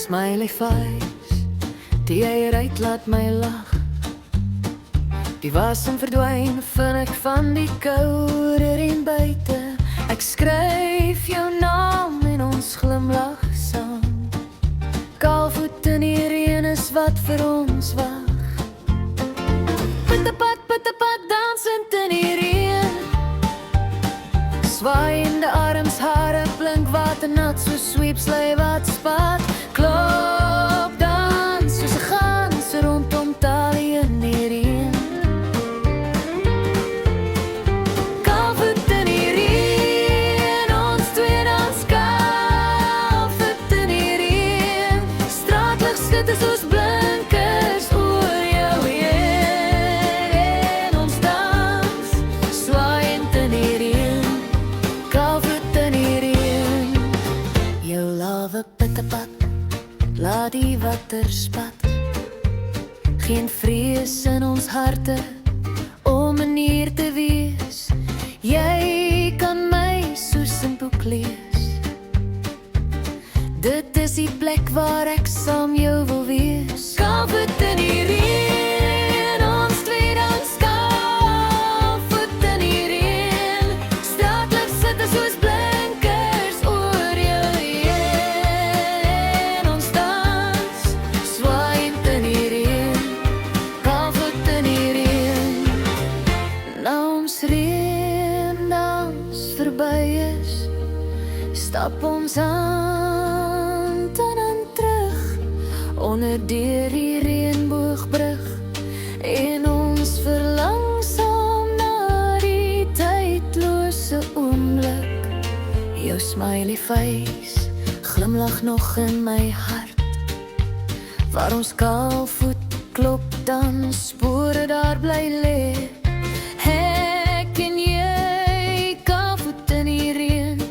smiley face, die eier laat my lag. Die wasem verdwyn, vind ek van die koude reën buite. Ek skryf jou naam en ons glimlag saam. Kaalvoet in die reën is wat vir ons wag. Pitapat, dansend in die reën. Swaaiende arms, hare blink waternat, so sweepslui wat spat. Klop dans soos 'n gans rondom talie in die reën. Kaalvoet in die reën, ons twee dans kaalvoet in die reën. Straatlig skitter soos blinkers oor jou heen. Ons dans, swaaiend in die reën. Kaalvoet in die reën. Jou love pitapat, laat die water spat. Geen vrees in ons harte om 'n nier te wees. Jy kan my soos 'n boek lees. Dit is die plek waar ek saam jou wil wees. Kaalvoet in die reën, ons twee dans kaalvoet in die reën. Straatlig sitte soos blinkers oor jou heen. Ons dans, swaaiend in die reën. Kaalvoet in die reën. Nou ons reëndans verby is, stap ons aan en terug onder deur die reënboogbrug. En ons verlangsaam na die tydlose oomblik. Jou smiley face glimlag nog in my hart. Waar ons kaalvoet klop, dan spore daar bly lê. Ek en jy, kaalvoet in die reën.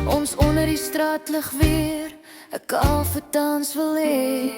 Ons onder die straatlig weer 'n kaalvoet dans wil hê.